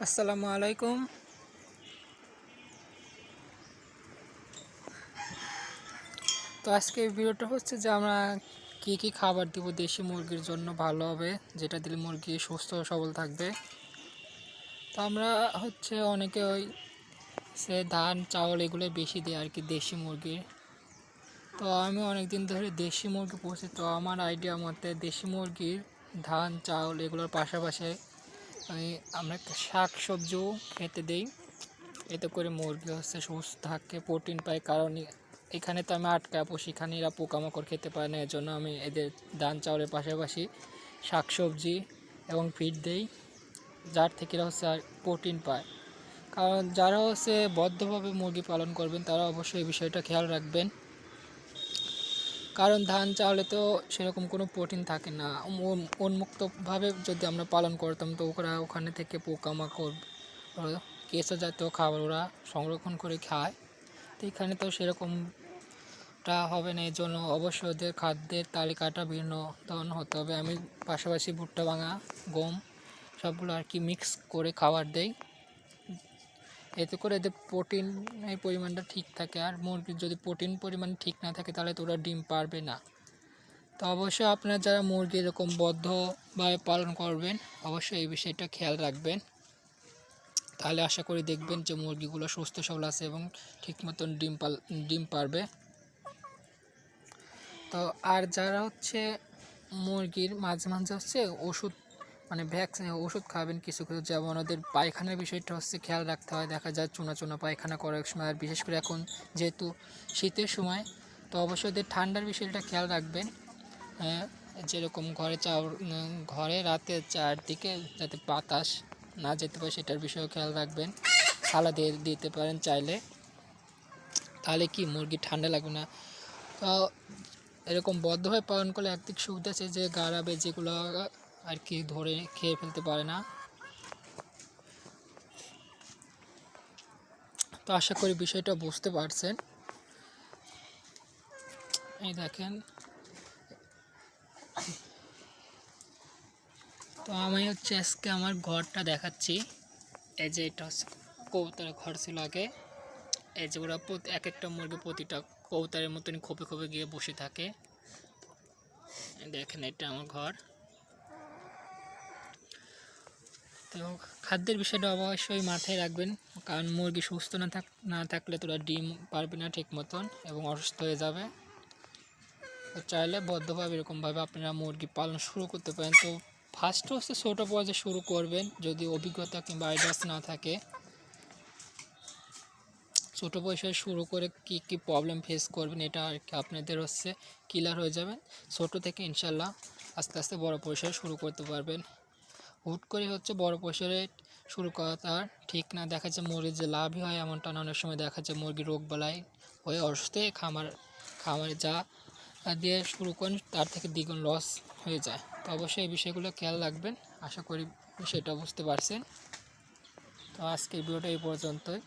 আসসালামু আলাইকুম। তো আজকে ভিডিওটা হচ্ছে যে আমরা কি খাবার দিব দেশি মুরগির জন্য ভালো হবে, যেটা দিলে মুরগি সুস্থ সবল থাকবে। তো আমরা হচ্ছে অনেকে সে ধান চাউল এগুলো বেশি দেয় আর কি দেশি মুরগির। তো আমি অনেক দিন ধরে দেশি মুরগি পুষি, তো আমার আইডিয়া মতে দেশি মুরগির ধান চাউল এগুলোর পাশাপাশি আমরা শাক সবজিও খেতে দিই। এতে করে মুরগি হচ্ছে সুস্থ থাকে, প্রোটিন পায়। কারণ এখানে তো আমি আটকা পুষি, এখানে এরা পোকামাকড় খেতে পারে না, এর জন্য আমি এদের ধান চাউলের পাশাপাশি শাকসবজি এবং ফিড দেই, যার থেকে এরা হচ্ছে প্রোটিন পায়। কারণ যারা হচ্ছে বদ্ধভাবে মুরগি পালন করবেন তারা অবশ্যই এই বিষয়টা খেয়াল রাখবেন, কারণ ধান চাউলে তো সেরকম কোনো প্রোটিন থাকে না। উন্মুক্তভাবে যদি আমরা পালন করতাম তো ওখানে থেকে পোকামাকড় কেঁচো জাতীয় খাবার ওরা সংরক্ষণ করে খায়। তো এখানে তো সেরকমটা হবে না, এর জন্য অবশ্যই ওদের খাদ্যের তালিকাটা ভিন্ন ধরনের হতে হবে। আমি পাশাপাশি ভুট্টা ভাঙা গম সবগুলো আর কি মিক্স করে খাবার দেই, এতে করে এদের প্রোটিনের পরিমাণটা ঠিক থাকে। আর মুরগির যদি প্রোটিন পরিমাণ ঠিক না থাকে তাহলে তো ওরা ডিম পারবে না। তো অবশ্যই আপনারা যারা মুরগি এরকম বদ্ধভাবে পালন করবেন অবশ্যই এই বিষয়টা খেয়াল রাখবেন, তাহলে আশা করি দেখবেন যে মুরগিগুলো সুস্থ সবল আছে এবং ঠিক মতন ডিম পারবে। তো আর যারা হচ্ছে মুরগির মাঝে মাঝে হচ্ছে ওষুধ ভ্যাকসিন ওষুধ খাবেন কিছু কিছু, যেমন ওদের পায়খানার বিষয়টা হচ্ছে খেয়াল রাখতে হয়। দেখা যায় চুনা চুনা পায়খানা করার সময়, আর বিশেষ করে এখন যেহেতু শীতের সময়, তো অবশ্যই ওদের ঠান্ডার বিষয়টা খেয়াল রাখবেন। যেরকম ঘরে রাতে চারদিকে যাতে বাতাস না যেতে পারে সেটার বিষয়েও খেয়াল রাখবেন। থালা দিয়ে দিতে পারেন চাইলে, তাহলে কি মুরগি ঠান্ডা লাগবে না। তো এরকম বদ্ধভাবে পালন করলে একদিক সুবিধা আছে যে গাড়াবে যেগুলো আর কি ধরে খেয়ে ফেলতে পারে না। তো আশা করি বিষয়টা বুঝতে পারছেন। এই দেখেন, তো আমি হচ্ছে আজকে আমার ঘরটা দেখাচ্ছি। এই যে এটা হচ্ছে কবুতরের ঘর ছিল আগে। এই যে ওরা এক একটা মুরগি প্রতিটা কবুতরের মতনই খোপে খোপে গিয়ে বসে থাকে। দেখেন এটা আমার ঘর। তো খাদ্যের বিষয়টা অবশ্যই মাথায় রাখবেন, কারণ মুরগি সুস্থ না থাকলে তোরা ডিম পারবে না ঠিক মতন এবং অসুস্থ হয়ে যাবে। তো চাইলে বদ্ধভাবে এরকমভাবে আপনারা মুরগি পালন শুরু করতে পারেন। তো ফার্স্টে হচ্ছে ছোটো পর্যায়ে শুরু করবেন, যদি অভিজ্ঞতা কিংবা আইডিয়াস না থাকে। ছোটো পয়সায় শুরু করে কি প্রবলেম ফেস করবেন এটা আর কি আপনাদের হচ্ছে ক্লিয়ার হয়ে যাবেন। ছোটো থেকে ইনশাল্লাহ আস্তে আস্তে বড় পয়সায় শুরু করতে পারবেন। হুট করে হচ্ছে বড় পয়সায় শুরু করা তার ঠিক না। দেখা যায় মুরগির যে লাভই হয় এমনটা না, অনেক সময় দেখা যায় মুরগি রোগ বালাই হয়ে অসুস্থ খামারে যা দিয়ে শুরু করেন তার থেকে দ্বিগুণ লস হয়ে যায়। তো অবশ্যই এই বিষয়গুলো খেয়াল রাখবেন। আশা করি সেটা বুঝতে পারছেন। তো আজকের ভিডিওটা এই পর্যন্তই।